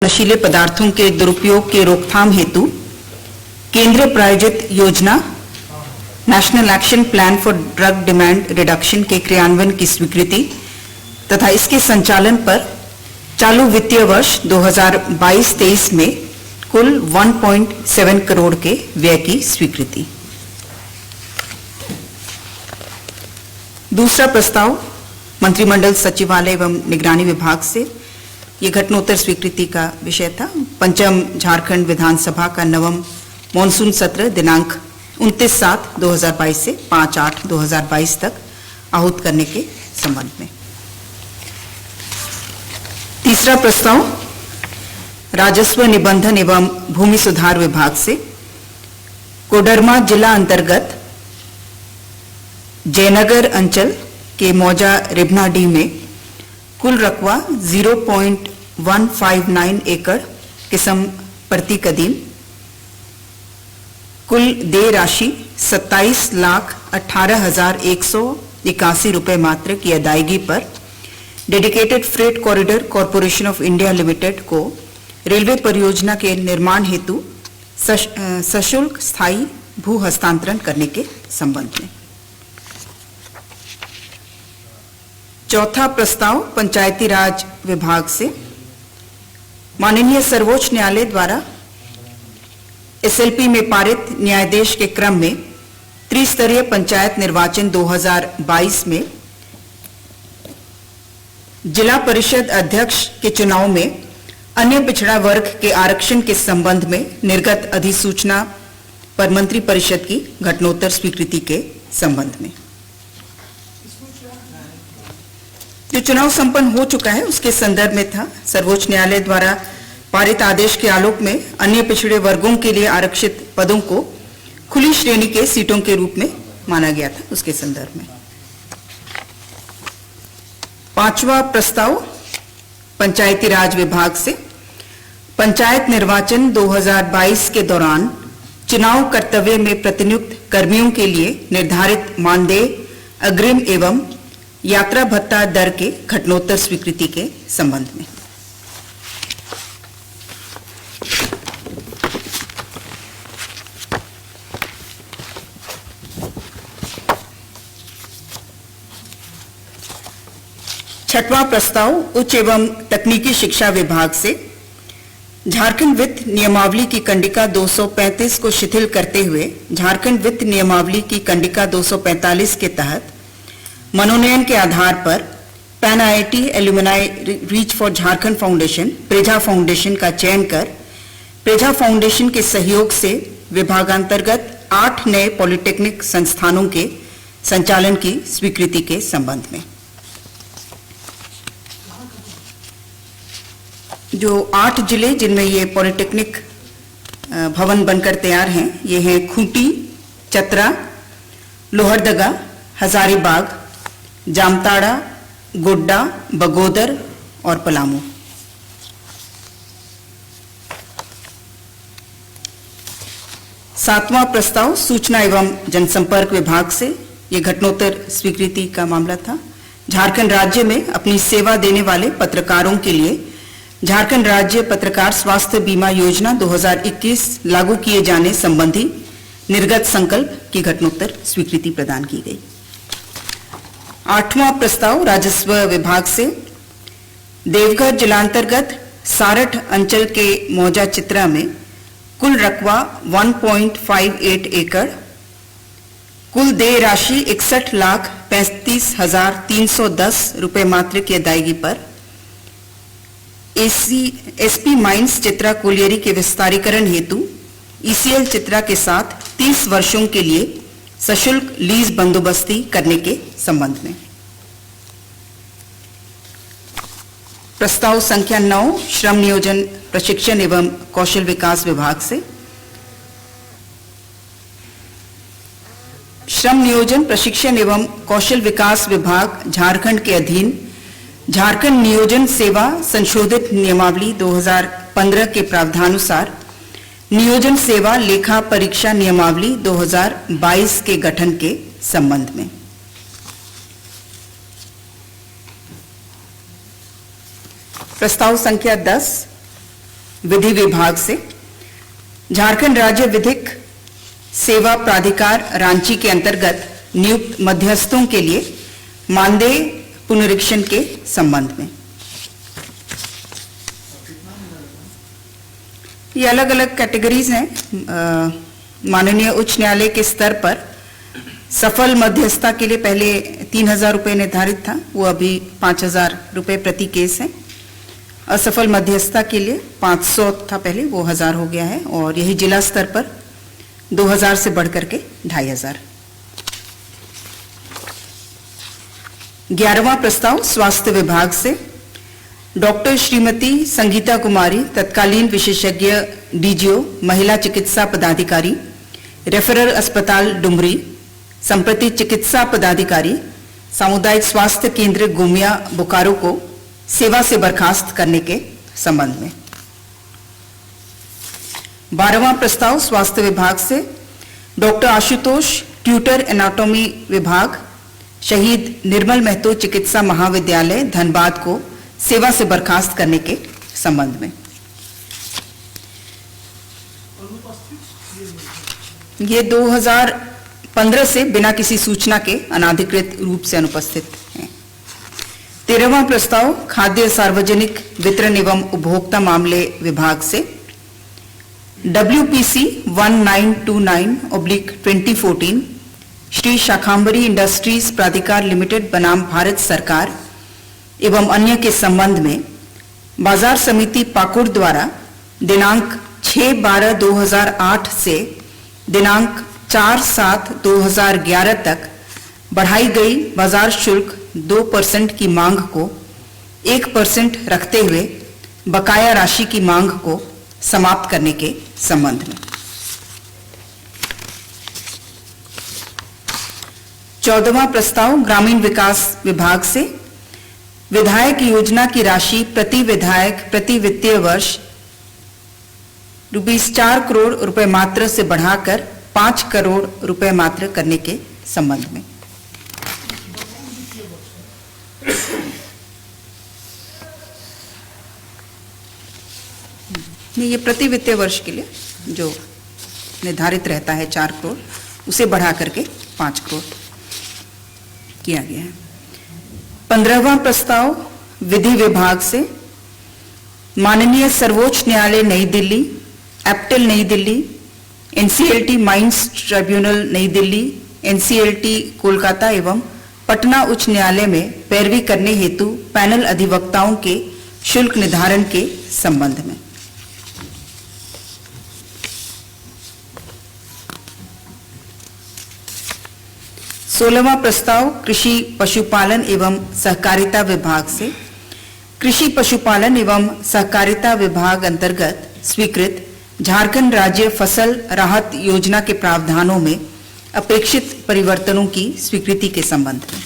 नशीले पदार्थों के दुरुपयोग के रोकथाम हेतु केंद्र प्रायोजित योजना national action plan for drug demand reduction के क्रियान्वयन की स्वीकृति तथा इसके संचालन पर चालू वित्तीय वर्ष 2022-23 में कुल 1.7 करोड़ के व्यय की स्वीकृति। दूसरा प्रस्ताव मंत्रिमंडल सचिवालय एवं निगरानी विभाग से ये घटनोत्तर स्वीकृति का विषय था। पंचम झारखंड विधानसभा का नवम मॉनसून सत्र दिनांक 29/7/2022 से 5/8/2022 तक आहूत करने के संबंध में। तीसरा प्रस्ताव राजस्व निबंधन एवं भूमि सुधार विभाग से कोडरमा जिला अंतर्गत जयनगर अंचल के मौजा रिबनाडी में कुल रकबा 0.159 एकड़ किस्म प्रति कदीम, कुल देय राशि 27,18,181 रुपये मात्र की अदायगी पर dedicated freight corridor corporation of India limited को रेलवे परियोजना के निर्माण हेतु सशुल्क स्थायी भू हस्तांतरण करने के संबंध में। चौथा प्रस्ताव पंचायती राज विभाग से माननीय सर्वोच्च न्यायालय द्वारा एसएलपी में पारित न्यायादेश के क्रम में त्रिस्तरीय पंचायत निर्वाचन 2022 में जिला परिषद अध्यक्ष के चुनाव में अन्य पिछड़ा वर्ग के आरक्षण के संबंध में निर्गत अधिसूचना पर मंत्री परिषद की घटनोत्तर स्वीकृति के संबंध में। जो चुनाव संपन्न हो चुका है उसके संदर्भ में था। सर्वोच्च न्यायालय द्वारा पारित आदेश के आलोक में अन्य पिछड़े वर्गों के लिए आरक्षित पदों को खुली श्रेणी के सीटों के रूप में माना गया था, उसके संदर्भ में। पांचवा प्रस्ताव पंचायती राज विभाग से पंचायत निर्वाचन 2022 के दौरान चुनाव कर्तव्य में प्रतिनियुक्त कर्मियों के लिए निर्धारित मानदेय, अग्रिम एवं यात्रा भत्ता दर के घटनोत्तर स्वीकृति के संबंध में। छठवां प्रस्ताव उच्च एवं तकनीकी शिक्षा विभाग से झारखंड वित्त नियमावली की कंडिका 235 को शिथिल करते हुए झारखंड वित्त नियमावली की कंडिका 245 के तहत मनोनयन के आधार पर pan IIT alumni reach for Jharkhand foundation प्रेझा फाउंडेशन का चयन कर प्रेझा फाउंडेशन के सहयोग से विभागांतर्गत 8 नए पॉलिटेक्निक संस्थानों के संचालन की स्वीकृति के संबंध में। जो 8 जिले जिनमें ये पॉलिटेक्निक भवन बनकर तैयार हैं, ये हैं खूंटी, चतरा, लोहरदगा, हजारीबाग, जामताड़ा, गोड्डा, बगोदर और पलामू। सातवां प्रस्ताव सूचना एवं जनसंपर्क विभाग से ये घटनोत्तर स्वीकृति का मामला था। झारखंड राज्य में अपनी सेवा देने वाले पत्रकारों के लिए झारखंड राज्य पत्रकार स्वास्थ्य बीमा योजना 2021 लागू किए जाने संबंधी निर्गत संकल्प की घटनोत्तर स्वीकृति प्रदान की गई। आठवां प्रस्ताव राजस्व विभाग से देवघर जिलांतर्गत सारठ अंचल के मौजा चित्रा में कुल रकबा 1.58 एकड़, कुल देय राशि 61,35,310 रुपये मात्र की अदायगी पर एसपी माइंस चित्रा कोलियरी के विस्तारीकरण हेतु ईसीएल चित्रा के साथ 30 वर्षों के लिए सशुल्क लीज बंदोबस्ती करने के संबंध में। प्रस्ताव संख्या 9 श्रम नियोजन प्रशिक्षण एवं कौशल विकास विभाग से श्रम नियोजन प्रशिक्षण एवं कौशल विकास विभाग झारखंड के अधीन झारखंड नियोजन सेवा संशोधित नियमावली 2015 के प्रावधानुसार नियोजन सेवा लेखा परीक्षा नियमावली 2022 के गठन के संबंध में। प्रस्ताव संख्या 10 विधि विभाग से झारखंड राज्य विधिक सेवा प्राधिकार रांची के अंतर्गत नियुक्त मध्यस्थों के लिए मानदेय पुनरीक्षण के संबंध में। ये अलग अलग कैटेगरीज हैं। माननीय उच्च न्यायालय के स्तर पर सफल मध्यस्थता के लिए पहले 3,000 रुपये निर्धारित था, वो अभी 5,000 रुपये प्रति केस है। असफल मध्यस्थता के लिए 500 था पहले, वो 1,000 हो गया है। और यही जिला स्तर पर 2,000 से बढ़कर के 2,500। 11वां प्रस्ताव स्वास्थ्य विभाग से डॉक्टर श्रीमती संगीता कुमारी, तत्कालीन विशेषज्ञ डीजीओ महिला चिकित्सा पदाधिकारी, रेफरल अस्पताल डुमरी, संप्रति चिकित्सा पदाधिकारी, सामुदायिक स्वास्थ्य केंद्र गोमिया बोकारो को सेवा से बर्खास्त करने के संबंध में। 12वां प्रस्ताव स्वास्थ्य विभाग से डॉक्टर आशुतोष, ट्यूटर एनाटॉमी विभाग, शहीद निर्मल महतो चिकित्सा महाविद्यालय धनबाद को सेवा से बर्खास्त करने के संबंध में। ये 2015 से बिना किसी सूचना के अनाधिकृत रूप से अनुपस्थित हैं। 13वां प्रस्ताव खाद्य सार्वजनिक वितरण एवं उपभोक्ता मामले विभाग से WPC 1929/2014 श्री शाखांबरी इंडस्ट्रीज प्राधिकार लिमिटेड बनाम भारत सरकार एवं अन्य के संबंध में बाजार समिति पाकुड़ द्वारा दिनांक 6/12/2008 से दिनांक 4/7/2011 तक बढ़ाई गई बाजार शुल्क 2% की मांग को 1% रखते हुए बकाया राशि की मांग को समाप्त करने के संबंध में। 14वां प्रस्ताव ग्रामीण विकास विभाग से विधायक योजना की राशि प्रति विधायक प्रति वित्तीय वर्ष ₹4 करोड़ रुपए मात्र से बढ़ाकर 5 करोड़ रुपए मात्र करने के संबंध में। ये प्रति वित्तीय वर्ष के लिए जो निर्धारित रहता है 4 करोड़, उसे बढ़ा करके 5 करोड़ किया गया है। 15वां प्रस्ताव विधि विभाग से माननीय सर्वोच्च न्यायालय नई दिल्ली, एप्टेल नई दिल्ली, NCLT माइंस ट्रिब्यूनल नई दिल्ली, NCLT कोलकाता एवं पटना उच्च न्यायालय में पैरवी करने हेतु पैनल अधिवक्ताओं के शुल्क निर्धारण के संबंध में। सोलहवां प्रस्ताव कृषि पशुपालन एवं सहकारिता विभाग से कृषि पशुपालन एवं सहकारिता विभाग अंतर्गत स्वीकृत झारखंड राज्य फसल राहत योजना के प्रावधानों में अपेक्षित परिवर्तनों की स्वीकृति के संबंध में।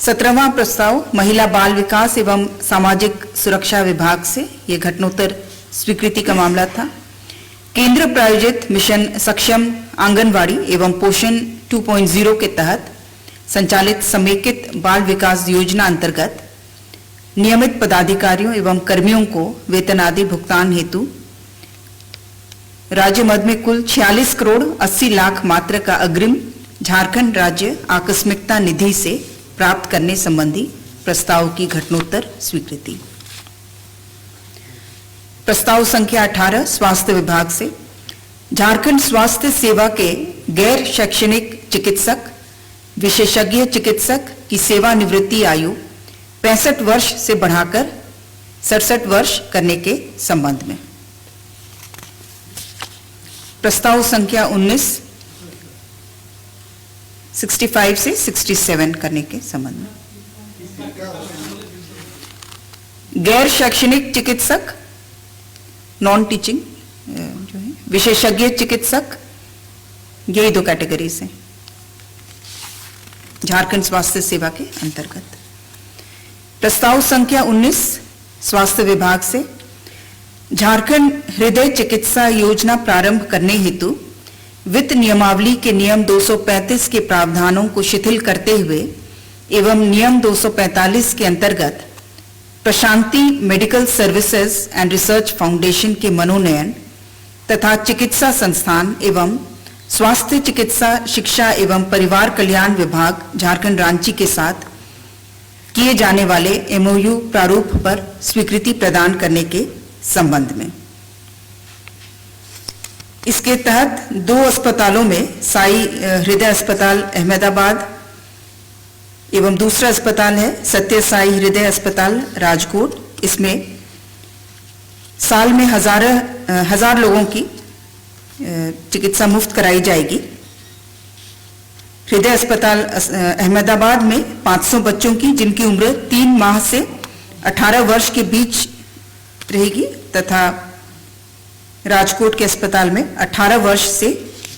17वां प्रस्ताव महिला बाल विकास एवं सामाजिक सुरक्षा विभाग से यह घटनोत्तर स्वीकृति का मामला था। केंद्र प्रायोजित मिशन सक्षम आंगनवाड़ी एवं पोषण 2.0 के तहत संचालित समेकित बाल विकास योजना अंतर्गत नियमित पदाधिकारियों एवं कर्मियों को वेतन आदि भुगतान हेतु राज्य मद में कुल 46 करोड़ 80 लाख मात्र का अग्रिम झारखंड राज्य आकस्मिकता निधि से प्राप्त करने संबंधी प्रस्ताव की घटनोत्तर स्वीकृति। प्रस्ताव संख्या 18 स्वास्थ्य विभाग से झारखंड स्वास्थ्य सेवा के गैर शैक्षणिक चिकित्सक विशेषज्ञ चिकित्सक की सेवानिवृत्ति आयु 65 वर्ष से बढ़ाकर 67 वर्ष करने के संबंध में। प्रस्ताव संख्या 19 65 से 67 करने के संबंध में। गैर शैक्षणिक चिकित्सक नॉन टीचिंग जो है विशेषज्ञ चिकित्सक, यही 2 कैटेगरीज हैं झारखंड स्वास्थ्य सेवा के अंतर्गत। प्रस्ताव संख्या 19 स्वास्थ्य विभाग से झारखंड हृदय चिकित्सा योजना प्रारंभ करने हेतु वित्त नियमावली के नियम 235 के प्रावधानों को शिथिल करते हुए एवं नियम 245 के अंतर्गत Prashanti medical services and research foundation के मनोनयन तथा चिकित्सा संस्थान एवं स्वास्थ्य चिकित्सा शिक्षा एवं परिवार कल्याण विभाग झारखंड रांची के साथ किए जाने वाले एमओयू प्रारूप पर स्वीकृति प्रदान करने के संबंध में। इसके तहत 2 अस्पतालों में साई हृदय अस्पताल अहमदाबाद एवं दूसरा अस्पताल है सत्य साई हृदय अस्पताल राजकोट। इसमें साल में हजार लोगों की चिकित्सा मुफ्त कराई जाएगी। हृदय अस्पताल अहमदाबाद में 500 बच्चों की जिनकी उम्र 3 माह से 18 वर्ष के बीच रहेगी तथा राजकोट के अस्पताल में 18 वर्ष से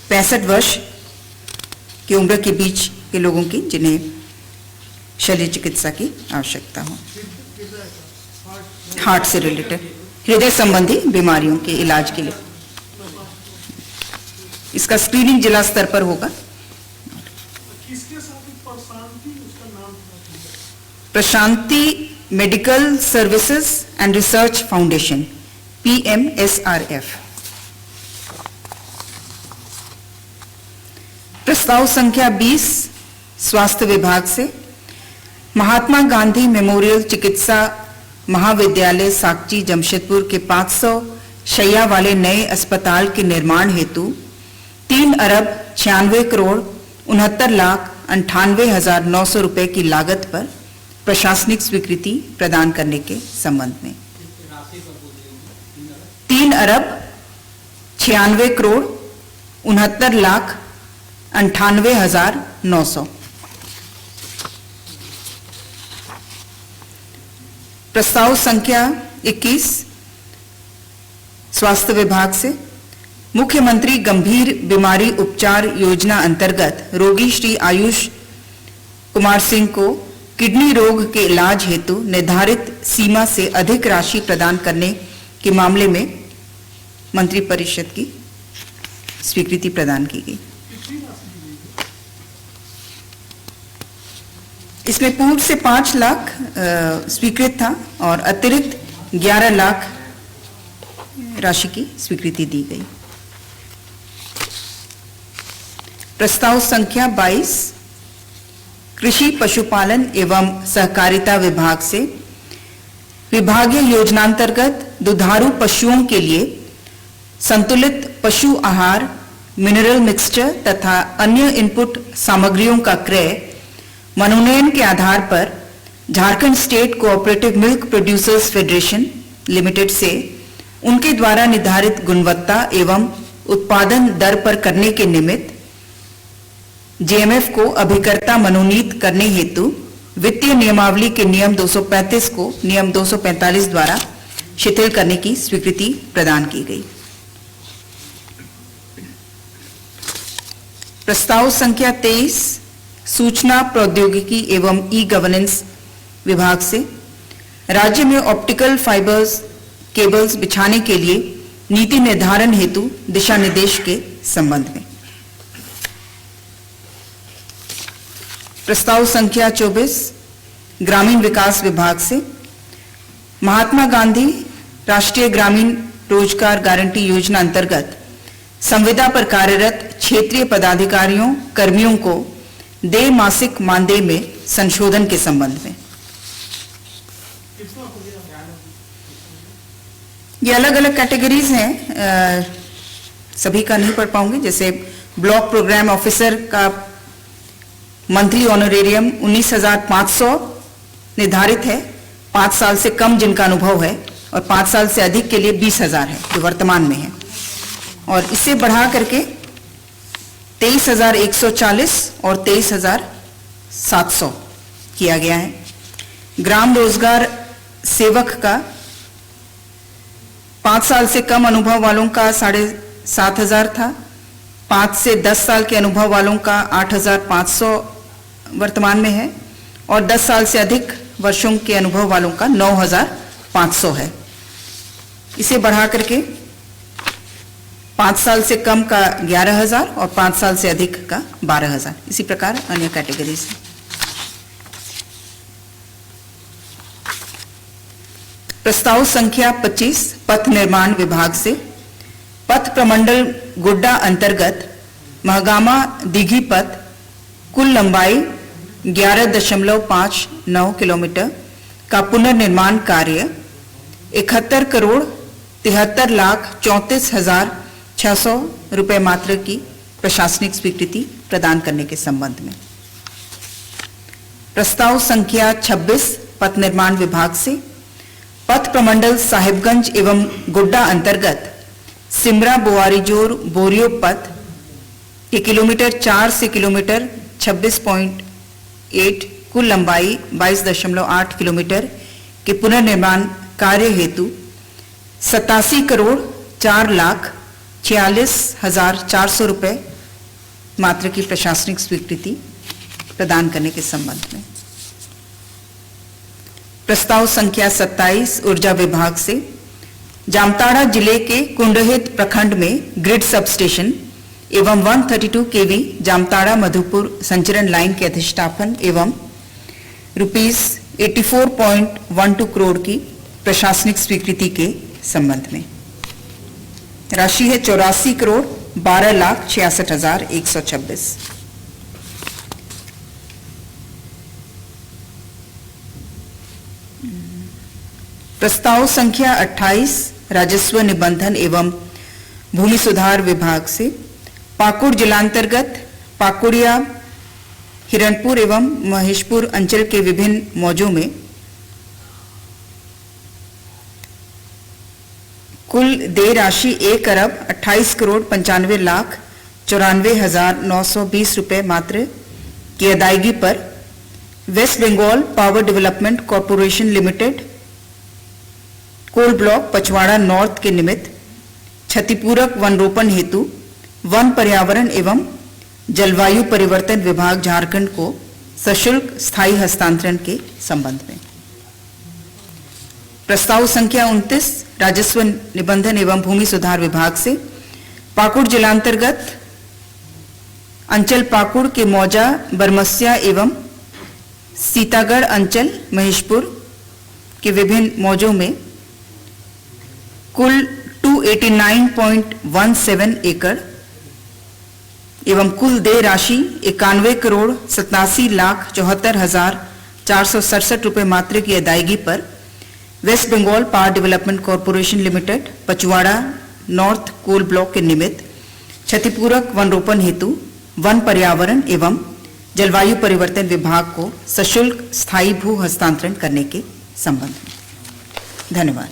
65 वर्ष की उम्र के बीच के लोगों की जिन्हें शल्य चिकित्सा की आवश्यकता हो, हार्ट से रिलेटेड हृदय संबंधी बीमारियों के इलाज के लिए। इसका स्क्रीनिंग जिला स्तर पर होगा। Prashanti medical services and research foundation PMSRF। प्रस्ताव संख्या 20 स्वास्थ्य विभाग से महात्मा गांधी मेमोरियल चिकित्सा महाविद्यालय साकची जमशेदपुर के 500 शैया वाले नए अस्पताल के निर्माण हेतु 3,96,69,98,900 रुपए की लागत पर प्रशासनिक स्वीकृति प्रदान करने के संबंध में। 3,96,69,98,900। प्रस्ताव संख्या 21 स्वास्थ्य विभाग से मुख्यमंत्री गंभीर बीमारी उपचार योजना अंतर्गत रोगी श्री आयुष कुमार सिंह को किडनी रोग के इलाज हेतु निर्धारित सीमा से अधिक राशि प्रदान करने के मामले में मंत्रिपरिषद की स्वीकृति प्रदान की गई। इसमें पूर्व से 5 लाख स्वीकृत था और अतिरिक्त 11 लाख राशि की स्वीकृति दी गई। प्रस्ताव संख्या 22 कृषि पशुपालन एवं सहकारिता विभाग से विभागीय योजनांतर्गत दुधारू पशुओं के लिए संतुलित पशु आहार, मिनरल मिक्सचर तथा अन्य इनपुट सामग्रियों का क्रय मनोनयन के आधार पर Jharkhand state cooperative milk producers federation limited से उनके द्वारा निर्धारित गुणवत्ता एवं उत्पादन दर पर करने के निमित्त जेएमएफ को अभिकर्ता मनोनीत करने हेतु वित्तीय नियमावली के नियम 235 को नियम 245 द्वारा शिथिल करने की स्वीकृति प्रदान की गई। प्रस्ताव संख्या 23 सूचना प्रौद्योगिकी एवं ई गवर्नेंस विभाग से राज्य में ऑप्टिकल फाइबर्स केबल्स बिछाने के लिए नीति निर्धारण हेतु दिशा निर्देश के संबंध में। प्रस्ताव संख्या 24 ग्रामीण विकास विभाग से महात्मा गांधी राष्ट्रीय ग्रामीण रोजगार गारंटी योजना अंतर्गत संविदा पर कार्यरत क्षेत्रीय पदाधिकारियों कर्मियों को देय मासिक मानदेय में संशोधन के संबंध में। ये अलग अलग कैटेगरीज हैं, सभी का नहीं पढ़ पाऊंगी। जैसे ब्लॉक प्रोग्राम ऑफिसर का मंथली ऑनरेरियम 19,500 निर्धारित है, 5 साल से कम जिनका अनुभव है, और 5 साल से अधिक के लिए 20,000 है जो वर्तमान में है, और इसे बढ़ा करके 23,140 और 23,700 किया गया है। ग्राम रोजगार सेवक का 5 साल से कम अनुभव वालों का 7,500 था, 5 से 10 साल के अनुभव वालों का 8,500 वर्तमान में है, और 10 साल से अधिक वर्षों के अनुभव वालों का 9,500 है। इसे बढ़ा करके 5 साल से कम का 11,000 और 5 साल से अधिक का 12,000। इसी प्रकार अन्य कैटेगरीज हैं। प्रस्ताव संख्या 25 पथ निर्माण विभाग से पथ प्रमंडल गोड्डा अंतर्गत महगामा दीघी पथ कुल लंबाई 11.59 किलोमीटर का पुनर्निर्माण कार्य 71 करोड़ 73,34,600 रुपए मात्र की प्रशासनिक स्वीकृति प्रदान करने के संबंध में। प्रस्ताव संख्या 26 पथ निर्माण विभाग से पथ प्रमंडल साहिबगंज एवं गोड्डा अंतर्गत सिमरा बोआरीजोर बोरियो पथ के किलोमीटर 4 से किलोमीटर 26.8 कुल लंबाई 22.8 किलोमीटर के पुनर्निर्माण कार्य हेतु 87 करोड़ 4,46,400 रुपए मात्र की प्रशासनिक स्वीकृति प्रदान करने के संबंध में। प्रस्ताव संख्या 27 ऊर्जा विभाग से जामताड़ा जिले के कुंडहित प्रखंड में ग्रिड सबस्टेशन एवं 132 केवी जामताड़ा मधुपुर संचरण लाइन के अधिष्ठापन एवं ₹84.12 करोड़ की प्रशासनिक स्वीकृति के संबंध में। राशि है 84 करोड़ 12,66,126। प्रस्ताव संख्या 28 राजस्व निबंधन एवं भूमि सुधार विभाग से पाकुड़ जिलांतर्गत पाकुड़िया हिरणपुर एवं महेशपुर अंचल के विभिन्न मौजों में कुल देय राशि 1 अरब 28 करोड़ 95,94,920 रुपए मात्र की अदायगी पर West Bengal power development corporation limited coal block Pachwara north के निमित्त क्षतिपूरक वन रोपण हेतु वन पर्यावरण एवं जलवायु परिवर्तन विभाग झारखंड को सशुल्क स्थायी हस्तांतरण के संबंध में। प्रस्ताव संख्या 29 राजस्व निबंधन एवं भूमि सुधार विभाग से पाकुड़ जिलांतर्गत अंचल पाकुड़ के मौजा बरमसिया एवं सीतागढ़ अंचल महेशपुर के विभिन्न मौजों में कुल 289.17 एकड़ एवं कुल देय राशि 91 करोड़ 87,74,467 रुपए मात्र की अदायगी पर West Bengal power development corporation limited Pachwara north coal block के निमित्त क्षतिपूरक वन रोपण हेतु वन पर्यावरण एवं जलवायु परिवर्तन विभाग को सशुल्क स्थायी भू हस्तांतरण करने के संबंध में। धन्यवाद।